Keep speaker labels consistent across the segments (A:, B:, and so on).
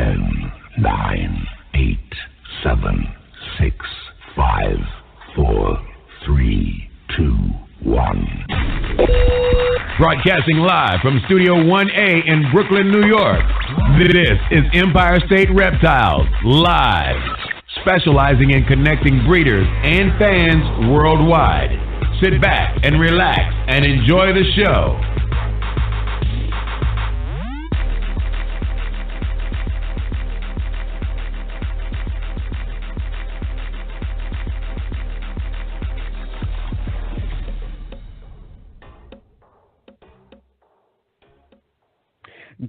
A: 10, 9, 8, 7, 6, 5, 4, 3, 2, 1. Broadcasting live from Studio 1A in Brooklyn, New York. This is Empire State Reptiles Live, specializing in connecting breeders and fans worldwide. Sit back and relax and enjoy the show.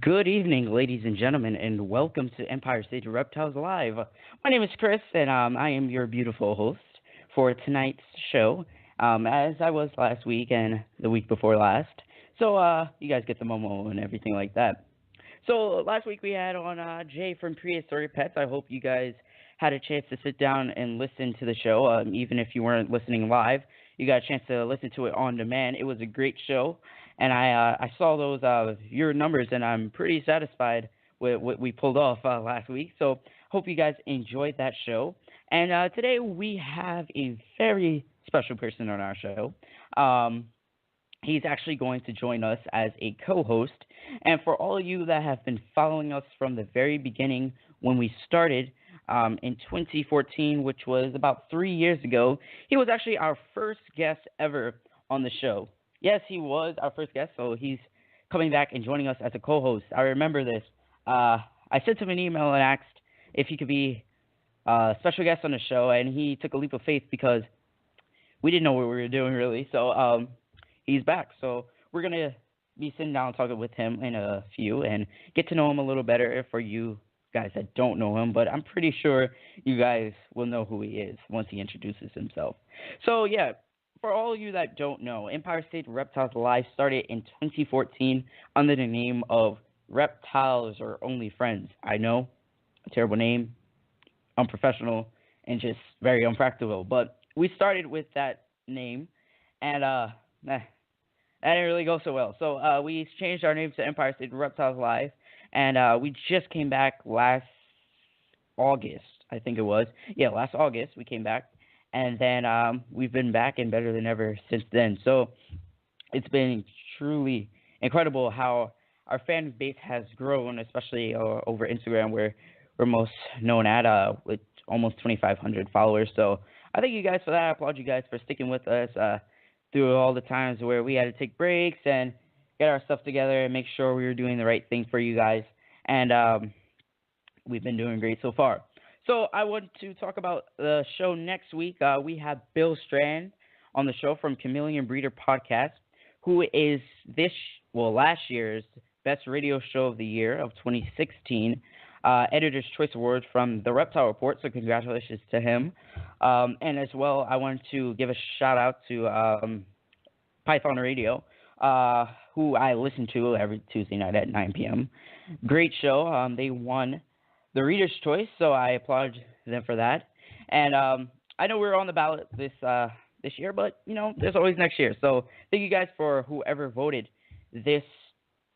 B: Good evening, ladies and gentlemen, and welcome to Empire State Reptiles Live. My name is Chris, and I am your beautiful host for tonight's show, as I was last week and the week before last. So you guys get the memo and everything like that. So last week we had on Jay from Prehistoric Pets. I hope you guys had a chance to sit down and listen to the show, even if you weren't listening live. You got a chance to listen to it on demand. It was a great show. And I saw those your numbers, and I'm pretty satisfied with what we pulled off last week. So hope you guys enjoyed that show. And today we have a very special person on our show. He's actually going to join us as a co-host. And for all of you that have been following us from the very beginning when we started in 2014, which was about 3 years ago, he was actually our first guest ever on the show. Yes, he was our first guest, so he's coming back and joining us as a co-host. I remember this. I sent him an email and asked if he could be a special guest on the show, and he took a leap of faith because we didn't know what we were doing, really. So he's back. So we're going to be sitting down and talking with him in a few and get to know him a little better for you guys that don't know him, but I'm pretty sure you guys will know who he is once he introduces himself. So, yeah. For all of you that don't know, Empire State Reptiles Live started in 2014 under the name of Reptiles or Only Friends. I know, a terrible name, unprofessional, and just very unpractical. But we started with that name, and that didn't really go so well. So we changed our name to Empire State Reptiles Live, and we just came back last August, I think it was. Yeah, last August we came back. And then we've been back and better than ever since then. So it's been truly incredible how our fan base has grown, especially over Instagram, where we're most known at with almost 2,500 followers. So I thank you guys for that. I applaud you guys for sticking with us through all the times where we had to take breaks and get our stuff together and make sure we were doing the right thing for you guys. And we've been doing great so far. So I want to talk about the show next week. We have Bill Strand on the show from Chameleon Breeder Podcast, who is last year's Best Radio Show of the Year of 2016, Editor's Choice Award from The Reptile Report, so congratulations to him. And as well, I want to give a shout-out to Python Radio, who I listen to every Tuesday night at 9 p.m. Great show. They won the Reader's Choice, so I applaud them for that. And I know we're on the ballot this year, but, there's always next year. So thank you guys for whoever voted this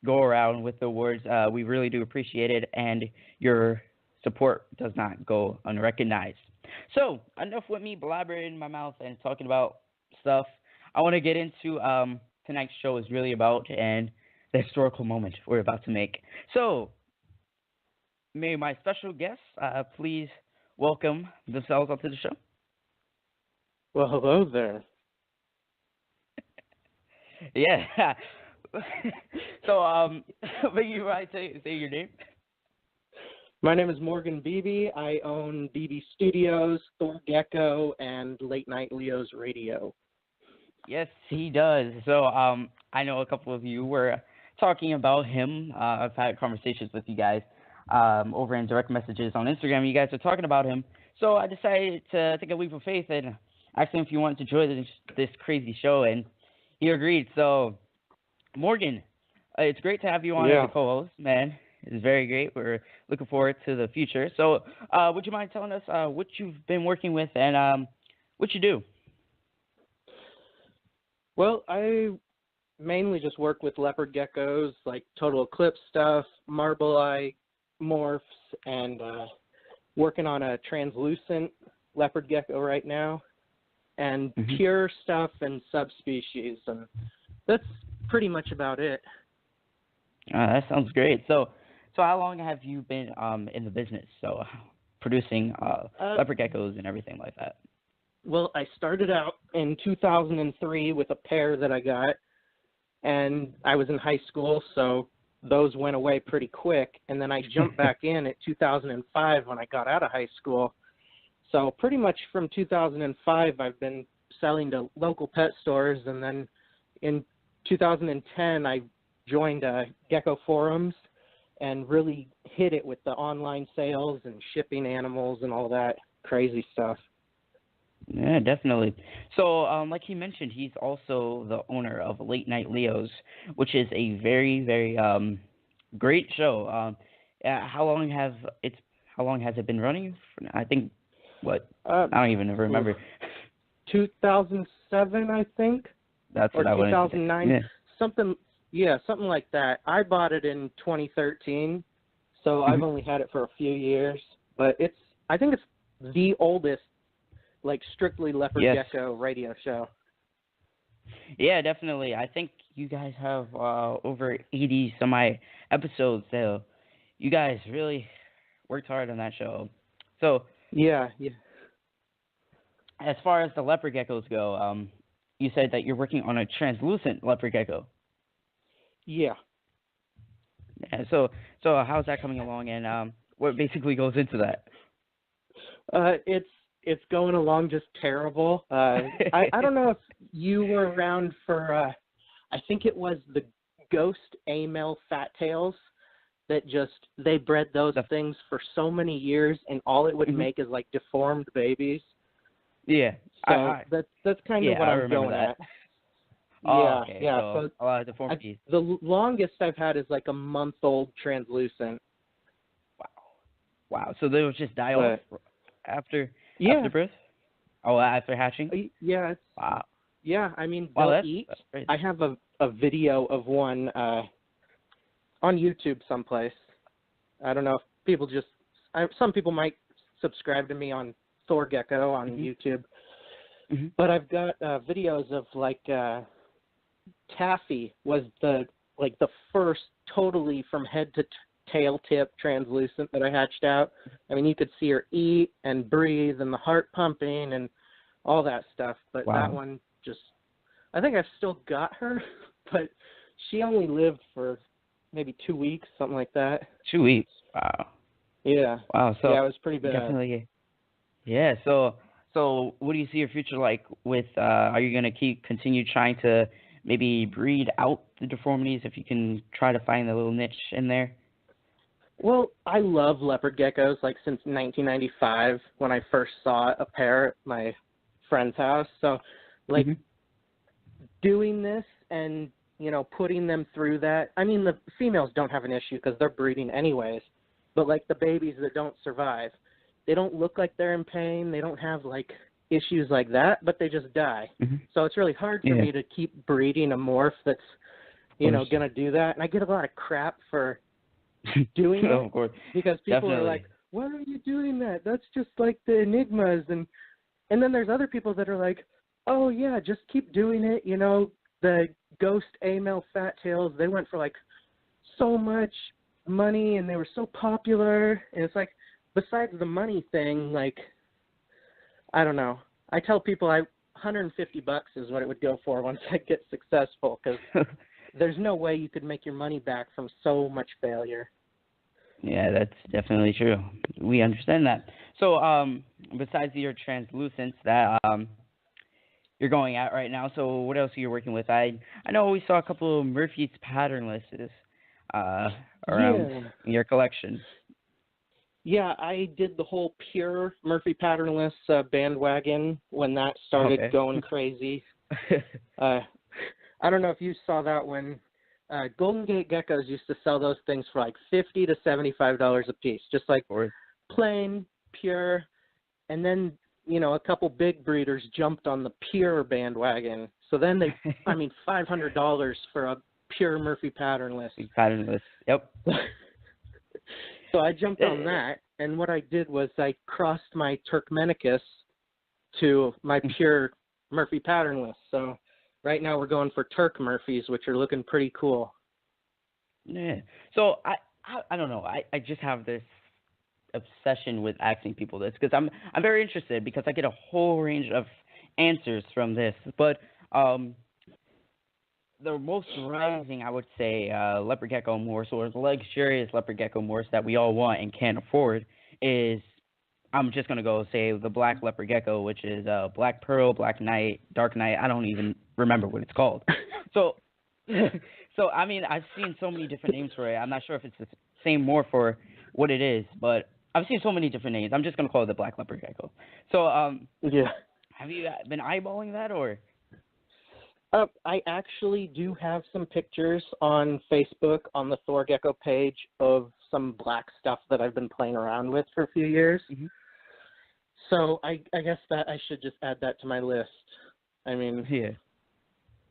B: go-around with the awards. We really do appreciate it, and your support does not go unrecognized. So enough with me blabbering in my mouth and talking about stuff. I want to get into tonight's show is really about and the historical moment we're about to make. So may my special guests please welcome themselves onto the show.
C: Well, hello there.
B: Yeah. So, but you might say your name.
C: My name is Morgan Beebe. I own Beebe Studios, Thor, Gecko, and Late Night Leo's Radio.
B: Yes, he does. So, I know a couple of you were talking about him. I've had conversations with you guys over in direct messages on Instagram. You guys are talking about him. So I decided to take a leap of faith and ask him if he wanted to join this crazy show, and he agreed. So, Morgan, it's great to have you on as a co-host, man. It's very great. We're looking forward to the future. So would you mind telling us what you've been working with and what you do?
C: Well, I mainly just work with leopard geckos, like total eclipse stuff, marble eye, morphs and working on a translucent leopard gecko right now, and pure stuff and subspecies, and that's pretty much about it.
B: That sounds great. So how long have you been in the business? So producing leopard geckos and everything like that.
C: Well, I started out in 2003 with a pair that I got, and I was in high school, so those went away pretty quick. And then I jumped back in at 2005 when I got out of high school. So pretty much from 2005, I've been selling to local pet stores. And then in 2010, I joined Gecko forums and really hit it with the online sales and shipping animals and all that crazy stuff.
B: Yeah, definitely. So, like he mentioned, he's also the owner of Late Night Leo's, which is a very, very great show. How long has it been running? I think I don't even remember.
C: 2007, I think.
B: That's what
C: or
B: I wanted
C: 2009.
B: to say.
C: Something like that. I bought it in 2013, so I've only had it for a few years. But I think it's the oldest, like, strictly leopard gecko radio show.
B: Yeah, definitely. I think you guys have over 80 episodes, so you guys really worked hard on that show. So
C: yeah.
B: As far as the leopard geckos go, you said that you're working on a translucent leopard gecko.
C: Yeah.
B: So how's that coming along, and what basically goes into that?
C: It's going along just terrible. I don't know if you were around for, I think it was the ghost A-male fat tails that they bred those things for so many years, and all it would make is like deformed babies.
B: Yeah.
C: So that's kind of what I'm going at.
B: Oh, okay.
C: Yeah.
B: So a lot of deformities.
C: The longest I've had is like a month-old translucent.
B: Wow. So they would just die off after birth? Oh, after hatching?
C: Yeah.
B: Wow.
C: Yeah, I mean, they'll eat. I have a video of one on YouTube someplace. I don't know if people some people might subscribe to me on Thor Gecko on YouTube. But I've got videos of, like, Taffy was the first totally from head to tail tip translucent that I hatched out. I mean, you could see her eat and breathe and the heart pumping and all that stuff. But that one I think I've still got her, but she only lived for maybe 2 weeks, something like that.
B: 2 weeks. Wow.
C: Yeah.
B: Wow. So
C: yeah, it was pretty bad.
B: Definitely. Yeah. So what do you see your future like with? Are you gonna continue trying to maybe breed out the deformities if you can try to find the little niche in there?
C: Well, I love leopard geckos, like, since 1995 when I first saw a pair at my friend's house. So, like, doing this and, putting them through that. I mean, the females don't have an issue because they're breeding anyways. But, like, the babies that don't survive, they don't look like they're in pain. They don't have, like, issues like that, but they just die. So it's really hard for me to keep breeding a morph that's, going to do that. And I get a lot of crap for doing it,
B: of course.
C: Because people are like, why are you doing that? That's just like the enigmas. And then there's other people that are like, oh, yeah, just keep doing it. The ghost A-male fat tails, they went for, like, so much money and they were so popular. And it's like, besides the money thing, like, I don't know. I tell people $150 is what it would go for once I get successful, because there's no way you could make your money back from so much failure.
B: Yeah, that's definitely true. We understand that. So, besides your translucents that you're going at right now, so what else are you working with? I know we saw a couple of Murphy's patternlesses around in your collection.
C: Yeah, I did the whole pure Murphy patternless bandwagon when that started going crazy. I don't know if you saw that when Golden Gate Geckos used to sell those things for like $50 to $75 a piece, just like plain, pure. And then, a couple big breeders jumped on the pure bandwagon. So then $500 for a pure Murphy patternless.
B: Patternless, yep.
C: So I jumped on that, and what I did was I crossed my Turkmenicus to my pure Murphy patternless. So right now we're going for Turk Murphys, which are looking pretty cool.
B: Yeah. So I don't know. I just have this obsession with asking people this because I'm very interested because I get a whole range of answers from this. But the most rising, I would say, leopard gecko morse, or the luxurious leopard gecko morse that we all want and can't afford, is I'm just gonna go say the black leopard gecko, which is black pearl, black night, dark night. I don't even remember what it's called. So, so I mean, I've seen so many different names for it. I'm not sure if it's the same morph for what it is, but I've seen so many different names. I'm just gonna call it the black leopard gecko. So,
C: yeah.
B: have you been eyeballing that, or?
C: I actually do have some pictures on Facebook on the Thor Gecko page of some black stuff that I've been playing around with for a few years.
B: Mm-hmm.
C: So I guess that I should just add that to my list. I mean,
B: Yeah.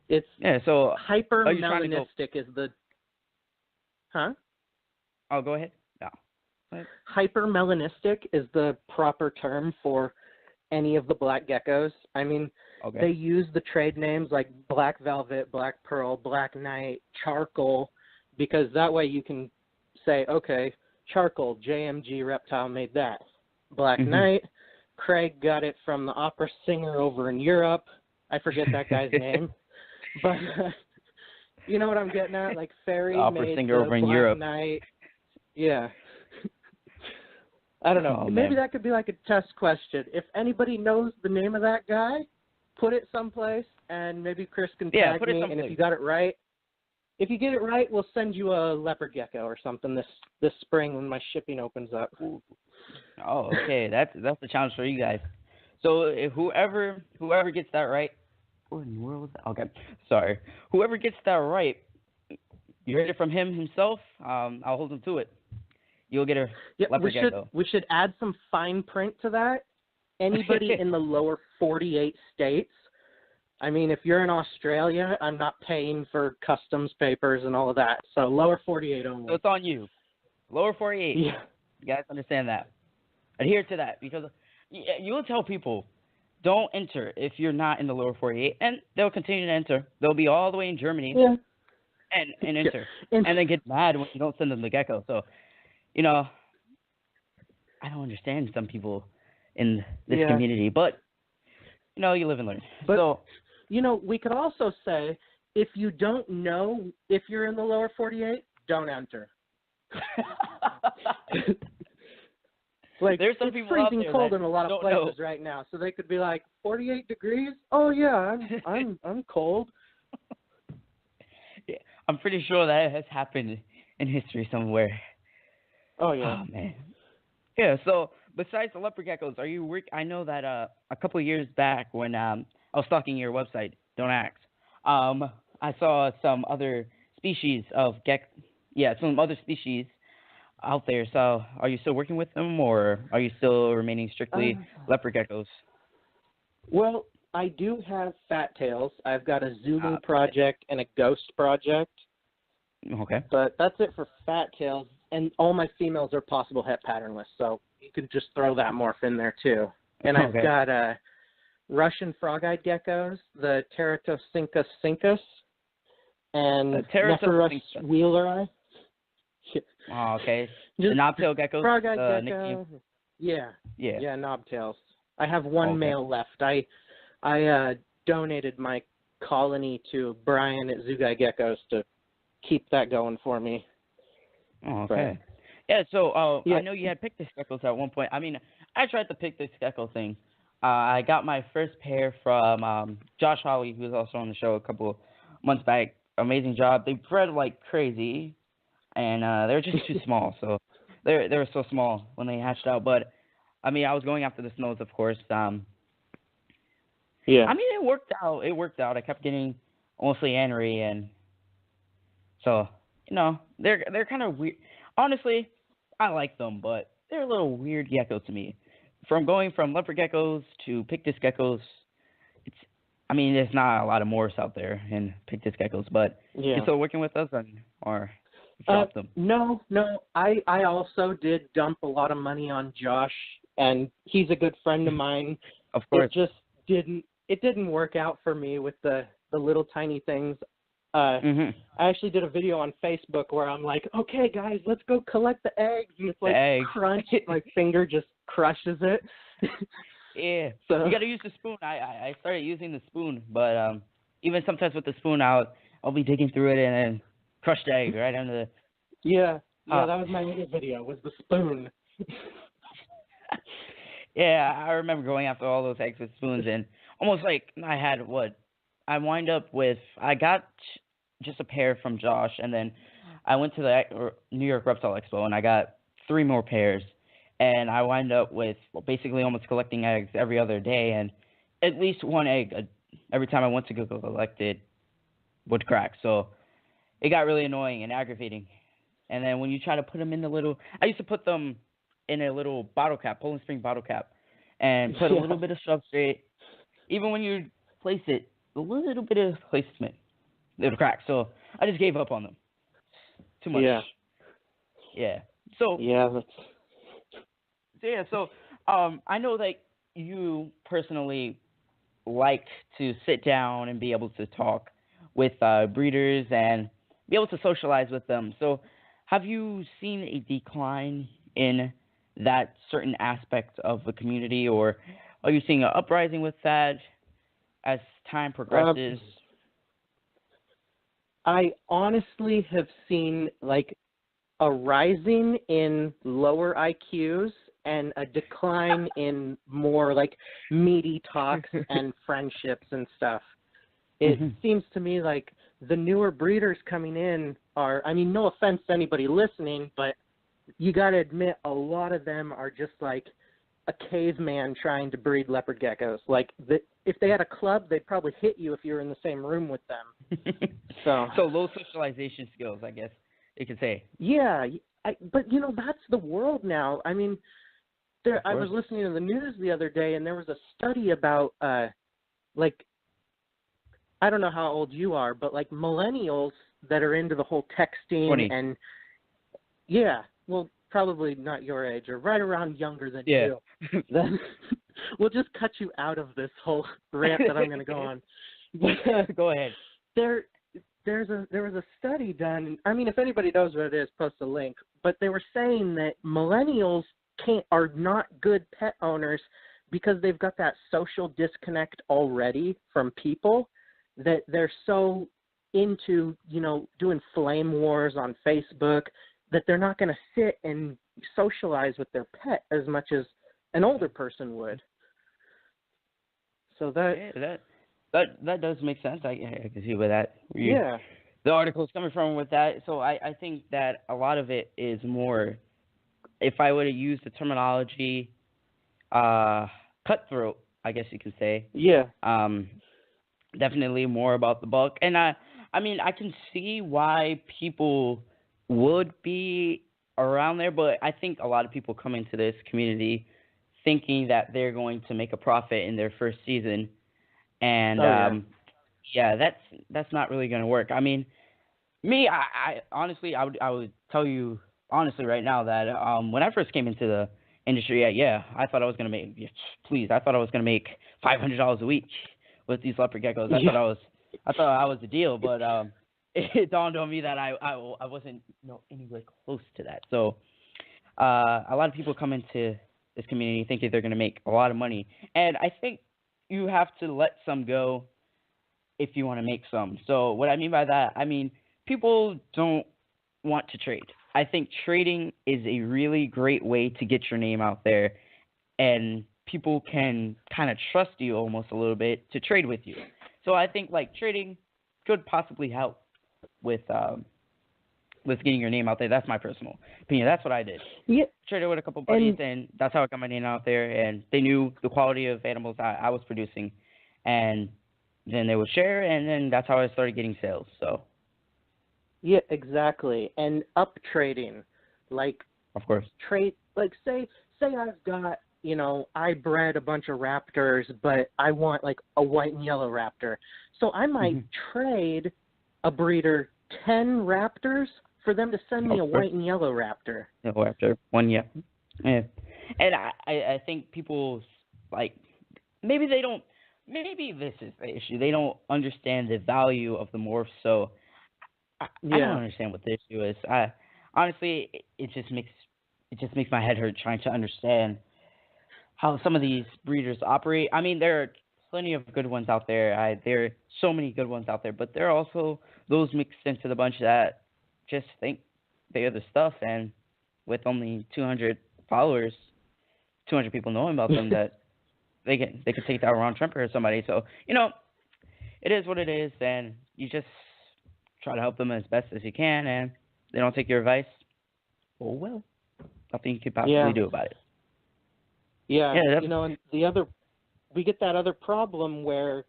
C: It's
B: So
C: hypermelanistic is the. Huh?
B: Oh, go ahead. No.
C: Hypermelanistic is the proper term for any of the black geckos. I mean, they use the trade names like Black Velvet, Black Pearl, Black Knight, Charcoal, because that way you can say, okay, Charcoal, JMG Reptile made that. Black Knight, Craig got it from the opera singer over in Europe. I forget that guy's name. But you know what I'm getting at? Like Fairy
B: opera
C: made
B: singer
C: the
B: over in
C: Black
B: Europe.
C: Knight. Yeah. I don't know.
B: Oh,
C: Maybe
B: man.
C: that could be like a test question. If anybody knows the name of that guy, put it someplace, and maybe Chris can tag me. And if you got it right, if you get it right, we'll send you a leopard gecko or something this spring when my shipping opens up.
B: Oh, okay. That's the challenge for you guys. So whoever gets that right, what in the world was that? Okay, sorry. Whoever gets that right, you heard it from him himself. I'll hold him to it. You'll get a leopard gecko.
C: We should add some fine print to that. Anybody in the lower 48 states. I mean, if you're in Australia, I'm not paying for customs papers and all of that. So lower 48 only.
B: So it's on you. Lower 48.
C: Yeah.
B: You guys understand that. Adhere to that, because you will tell people, don't enter if you're not in the lower 48, and they'll continue to enter. They'll be all the way in Germany and enter. And then get mad when you don't send them the gecko. So, you know, I don't understand some people in this community, but, you know, you live and learn.
C: But,
B: so,
C: you know, we could also say, if you don't know if you're in the lower 48, don't enter. Like,
B: there's some
C: it's
B: people
C: freezing
B: out there
C: cold
B: that
C: in a lot of places right now, so they could be like, 48 degrees? Oh yeah, I'm cold.
B: Yeah, I'm pretty sure that has happened in history somewhere.
C: Oh yeah.
B: Oh man. Yeah. So besides the leopard geckos, are you I know that a couple of years back when I was stalking your website, don't ask. I saw some other species of some other species out there. So are you still working with them, or are you still remaining strictly leopard geckos?
C: Well, I do have fat tails. I've got a Zulu project and a ghost project.
B: Okay.
C: But that's it for fat tails, and all my females are possible het patternless, so you can just throw that morph in there too. And I've got Russian frog-eyed geckos, the Teratosincus cincus, and Nephrurus wheeleri.
B: Oh, okay. The knobtail geckos.
C: Frog-eyed gecko. Yeah, knobtails. I have one male left. I donated my colony to Brian at Zugai Geckos to keep that going for me.
B: Oh, okay. Yeah, so I know you had Pictus geckos at one point. I mean, I tried the Pictus gecko thing. I got my first pair from Josh Hawley, who was also on the show a couple months back. Amazing job. They bred like crazy, and they were just too small. So they were so small when they hatched out. But I mean, I was going after the snows, of course. I mean, it worked out. I kept getting mostly anery, and so they're kind of weird. Honestly, I like them, but they're a little weird gecko to me. Going from leopard geckos to Pictus geckos, there's not a lot of morphs out there in Pictus geckos, but you're still working with us, or? drop them?
C: No. I also did dump a lot of money on Josh, and he's a good friend of mine.
B: Of course.
C: It didn't work out for me with the little tiny things. I actually did a video on Facebook where I'm like, okay, guys, let's go collect the eggs. And it's like crunch. My finger just crushes it.
B: Yeah.
C: So
B: You got to use the spoon. I started using the spoon, but even sometimes with the spoon, I'll be digging through it and then crush the egg right under the.
C: Yeah, that was my other video, was the spoon.
B: Yeah, I remember going after all those eggs with spoons, and almost like I got just a pair from Josh, and then I went to the New York Reptile Expo, and I got 3 more pairs, and I wind up with basically almost collecting eggs every other day, and at least one egg every time I went to go collect it would crack. So it got really annoying and aggravating. And then when you try to put them in I used to put them in a little bottle cap, Poland Spring bottle cap, and put a little bit of substrate. Even when you place it, a little bit of placement, it'll crack. So I just gave up on them. Too much. Yeah. So I know that you personally like to sit down and be able to talk with breeders and be able to socialize with them. So have you seen a decline in that certain aspect of the community, or are you seeing an uprising with that as time progresses?
C: I honestly have seen like a rising in lower IQs and a decline in more like meaty talks and friendships and stuff. It seems to me like the newer breeders coming in are, I mean, no offense to anybody listening, but you got to admit a lot of them are just like a caveman trying to breed leopard geckos. Like, if they had a club, they'd probably hit you if you were in the same room with them. So
B: low socialization skills, I guess you could say.
C: Yeah, but you know, that's the world now. I mean, I was listening to the news the other day, and there was a study about like, I don't know how old you are, but like millennials that are into the whole texting
B: 20.
C: and well, probably not your age, or right around younger than you. Then we'll just cut you out of this whole rant that I'm going to go on.
B: Go ahead.
C: There was a study done. I mean, if anybody knows what it is, post a link. But they were saying that millennials are not good pet owners because they've got that social disconnect already from people, that they're so into, you know, doing flame wars on Facebook that they're not going to sit and socialize with their pet as much as an older person would. So that does make sense. I can see where the article is coming from with that. So I think that a lot of it is more, if I were to use the terminology, cutthroat, I guess you could say. Yeah. Definitely more about the buck. And I mean, I can see why people would be around there, but I think a lot of people come into this community thinking that they're going to make a profit in their first season. And that's not really going to work. I mean, me, I honestly, I would tell you honestly right now that when I first came into the industry, I thought I was going to make, I thought I was going to make $500 a week with these leopard geckos. I thought I was the deal, but it dawned on me that I wasn't anywhere close to that. So a lot of people come into this community thinking they're going to make a lot of money, and I think you have to let some go if you want to make some. So what I mean by that, I mean, people don't want to trade. I think trading is a really great way to get your name out there, and people can kind of trust you almost a little bit to trade with you. So I think like trading could possibly help with getting your name out there. That's my personal opinion. That's what I did. Yeah. Traded with a couple buddies, and that's how I got my name out there. And they knew the quality of animals I was producing, and then they would share, and then that's how I started getting sales. So. Yeah, exactly. And up trading, like,
B: of course,
C: trade, like say I've got, you know, I bred a bunch of raptors, but I want like a white and yellow raptor. So I might trade a breeder 10 raptors for them to send me a
B: Of course.
C: white and yellow raptor.
B: No, after 1 year. Yeah. And I think people, like, maybe they don't, maybe this is the issue. They don't understand the value of the morph, so I don't
C: Yeah.
B: understand what the issue is. Honestly, it just makes my head hurt trying to understand how some of these breeders operate. I mean, there are plenty of good ones out there. There are so many good ones out there, but there are also those mixed into the bunch that just think they are the stuff, and with only 200 followers, 200 people knowing about them, that they could take that Ron Tremper or somebody. So it is what it is, and you just try to help them as best as you can, and they don't take your advice. Oh well, nothing you could possibly do about it.
C: Yeah,
B: Yeah,
C: and we get that other problem where,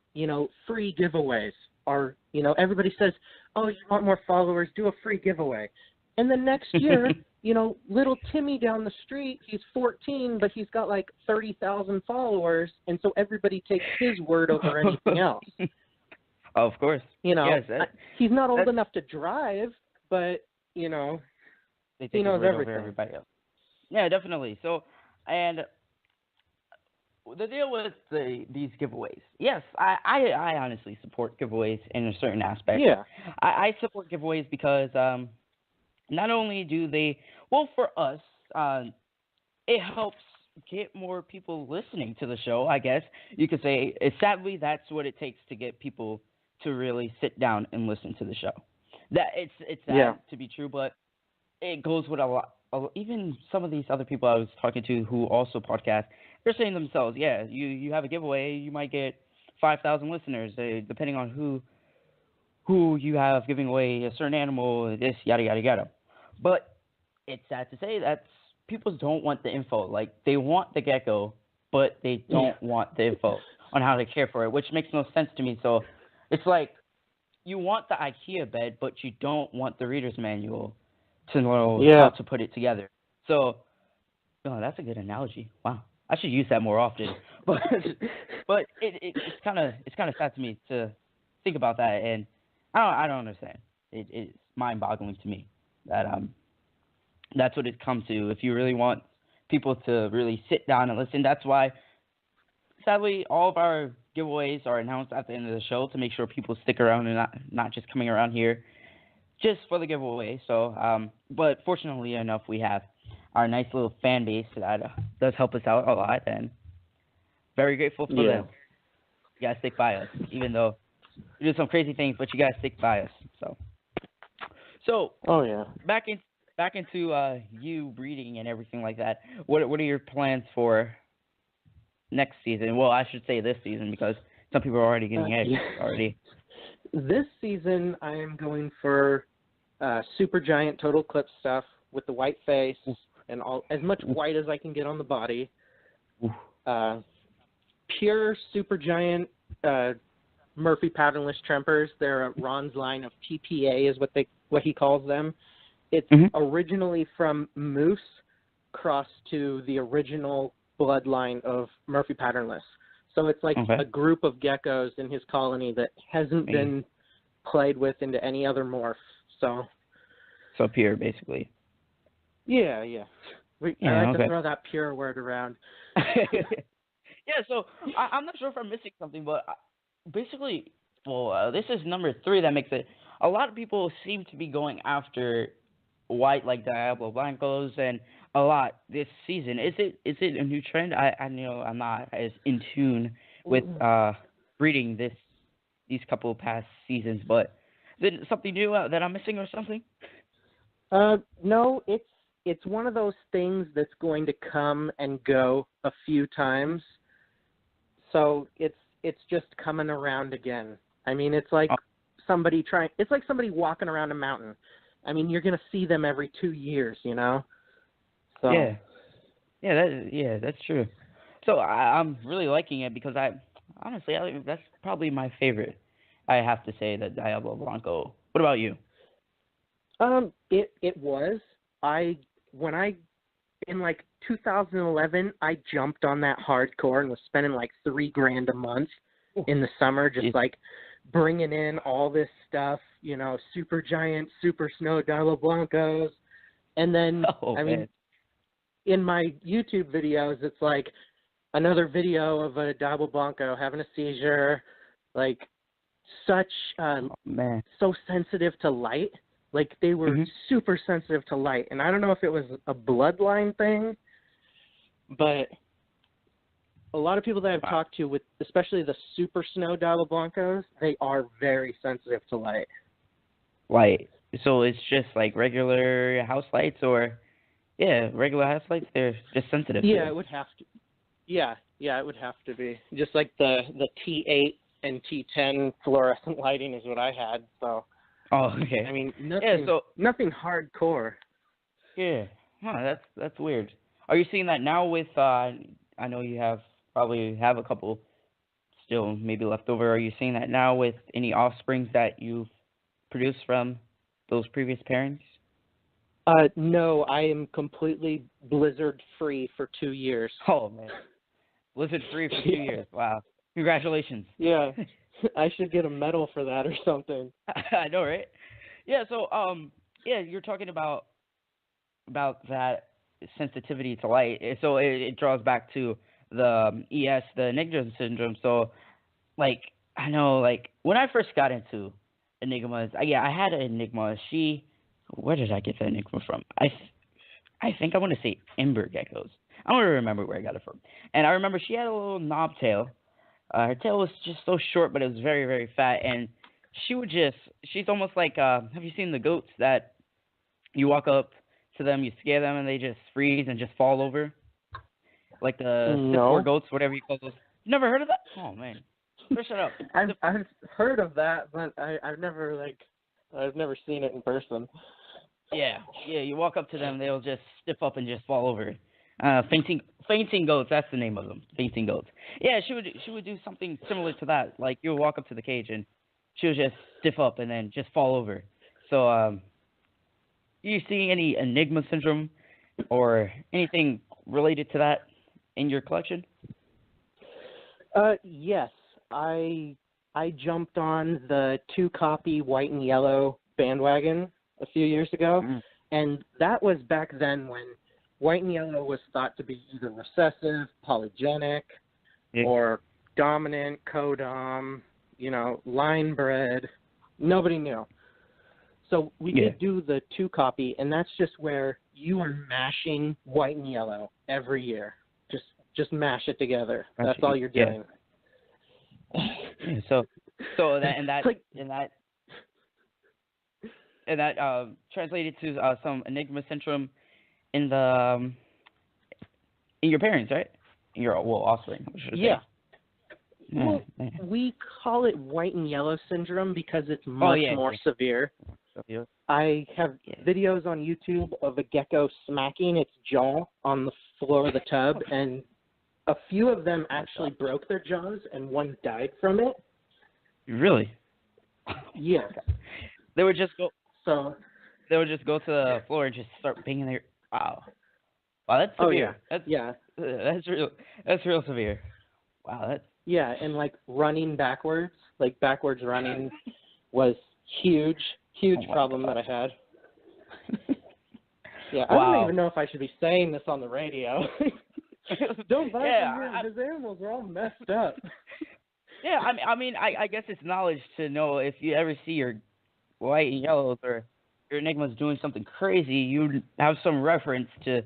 C: free giveaways are, everybody says, oh, you want more followers, do a free giveaway. And then next year, little Timmy down the street, he's 14, but he's got like 30,000 followers, and so everybody takes his word over anything else.
B: Of course. Yes,
C: he's not old enough to drive, but,
B: they
C: he
B: take
C: knows
B: his word
C: everything.
B: over everybody else. Yeah, definitely. So, and the deal with these giveaways, yes, I honestly support giveaways in a certain aspect.
C: Yeah.
B: I support giveaways because not only do they, well, for us, it helps get more people listening to the show, I guess. You could say, sadly, that's what it takes to get people to really sit down and listen to the show. That it's sad to be true, but it goes with a lot. Even some of these other people I was talking to who also podcast, they're saying themselves, yeah, you have a giveaway, you might get 5,000 listeners, depending on who you have giving away a certain animal, this, yada, yada, yada. But it's sad to say that people don't want the info. Like, they want the gecko, but they don't want the info on how to care for it, which makes no sense to me. So it's like you want the IKEA bed, but you don't want the reader's manual to know how to put it together. So, that's a good analogy. Wow, I should use that more often. But it's kind of sad to me to think about that, and I don't understand. It's mind-boggling to me that that's what it comes to. If you really want people to really sit down and listen, that's why, sadly, all of our giveaways are announced at the end of the show to make sure people stick around and not just coming around here just for the giveaway. So, but fortunately enough, we have our nice little fan base that does help us out a lot, and very grateful for them. You guys stick by us, even though we do some crazy things, but you guys stick by us. So back into you breeding and everything like that. What are your plans for next season? Well, I should say this season, because some people are already getting eggs already.
C: This season, I am going for super giant total clip stuff with the white face and as much white as I can get on the body. Pure super giant Murphy patternless Trempers. They're Ron's line of TPA is what he calls them. It's originally from Moose crossed to the original bloodline of Murphy patternless. So it's like a group of geckos in his colony that hasn't been played with into any other morph. So
B: pure, basically.
C: Yeah. I like to throw that pure word around.
B: Yeah, so I'm not sure if I'm missing something, but basically, this is number 3 that makes it. A lot of people seem to be going after white, like Diablo Blancos, and a lot this season. Is it a new trend? I know I'm not as in tune with breeding these couple of past seasons, but is it something new that I'm missing or something?
C: No, it's one of those things that's going to come and go a few times. So it's just coming around again. I mean, it's like somebody walking around a mountain. I mean, you're going to see them every 2 years, So
B: that's true. So I'm really liking it because I think that's probably my favorite. I have to say that Diablo Blanco. What about you?
C: It was. In like 2011, I jumped on that hardcore and was spending like $3,000 a month in the summer, just like bringing in all this stuff, super giant, super snow Diablo Blancos. And then, mean, in my YouTube videos, it's like another video of a Diablo Blanco having a seizure, like such, so sensitive to light. Like they were super sensitive to light. And I don't know if it was a bloodline thing, but a lot of people that I've talked to, with especially the super snow Diablo Blancos, they are very sensitive to light.
B: Light. So it's just like regular house lights, or regular house lights. They're just sensitive.
C: Yeah, it would have to. Yeah, it would have to be. Just like the T8 and T10 fluorescent lighting is what I had. So.
B: Oh, okay.
C: I mean, nothing hardcore.
B: Yeah. Huh, that's weird. Are you seeing that now with? I know you probably have a couple still maybe left over. Are you seeing that now with any offsprings that you've produced from those previous parents?
C: No, I am completely blizzard free for 2 years.
B: Oh man, blizzard free for 2 years. Wow, congratulations.
C: Yeah, I should get a medal for that or something.
B: I know, right? Yeah. So, you're talking about that sensitivity to light. So it draws back to the ES, the Enigma syndrome. So, like, I know, like, when I first got into Enigmas, I had an Enigma. Where did I get the Enigma from? I think I want to say Ember Geckos. I don't remember where I got it from. And I remember she had a little knob tail. Her tail was just so short, but it was very, very fat. And she's almost like, have you seen the goats that you walk up to them, you scare them, and they just freeze and just fall over? Like the Sith goats, whatever you call those. You never heard of that? Oh, man. Push it up.
C: I've heard of that, but I've never seen it in person.
B: Yeah, you walk up to them, they'll just stiff up and just fall over. Fainting goats, that's the name of them. Fainting goats. Yeah, she would do something similar to that. Like, you would walk up to the cage and she would just stiff up and then just fall over. So, you seeing any Enigma syndrome or anything related to that in your collection?
C: Yes, I jumped on the 2-copy white and yellow bandwagon a few years ago, and that was back then when white and yellow was thought to be either recessive, polygenic, or dominant, co-dom, line bred. Nobody knew. So we did do the 2-copy, and that's just where you are mashing white and yellow every year. Just mash it together. That's all you're doing.
B: So that translated to some Enigma syndrome in your parents, right? In your offspring.
C: Yeah. Well, we call it white and yellow syndrome because it's much more severe. I have videos on YouTube of a gecko smacking its jaw on the floor of the tub, and a few of them actually broke their jaws, and one died from it.
B: Really?
C: Yeah.
B: They would just go.
C: So
B: they would just go to the floor and just start banging their. Wow, that's severe. That's real severe. Wow, that's.
C: Yeah, and like running backwards, like backwards running, was huge problem that I had. Yeah, I don't even know if I should be saying this on the radio. Don't buy from here. His animals are all messed up.
B: Yeah, I mean, I guess it's knowledge to know if you ever see your white and yellows or your Enigma's doing something crazy, you have some reference to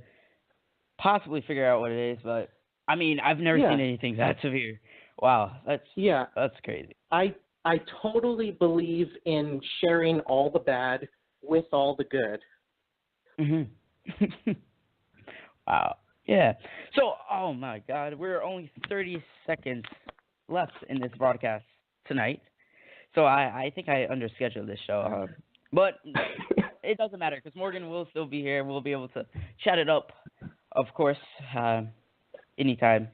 B: possibly figure out what it is. But I mean, I've never seen anything that severe. Wow, that's crazy.
C: I totally believe in sharing all the bad with all the good.
B: Mhm. Wow. Yeah. So, oh my God, we're only 30 seconds left in this broadcast tonight. So I think I underscheduled this show. But it doesn't matter because Morgan will still be here. We'll be able to chat it up, of course, anytime.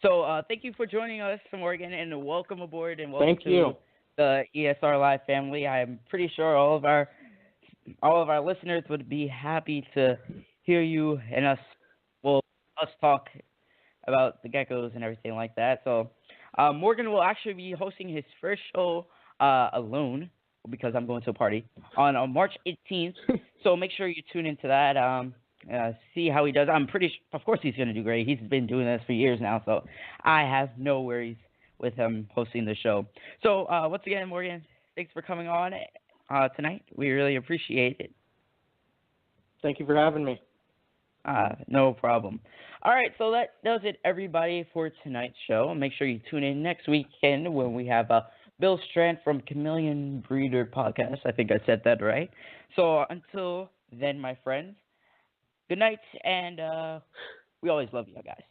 B: So thank you for joining us, Morgan, and welcome aboard and welcome to the ESR Live family. I'm pretty sure all of our listeners would be happy to hear you and us talk about the geckos and everything like that. So Morgan will actually be hosting his first show alone because I'm going to a party on March 18th. So make sure you tune into that. See how he does. I'm of course he's going to do great. He's been doing this for years now, so I have no worries with him hosting the show. So once again, Morgan, thanks for coming on tonight. We really appreciate it.
C: Thank you for having me.
B: No problem. All right, so that does it, everybody, for tonight's show. Make sure you tune in next weekend when we have Bill Strand from Chameleon Breeder Podcast. I think I said that right. So until then, my friends, good night, and we always love you guys.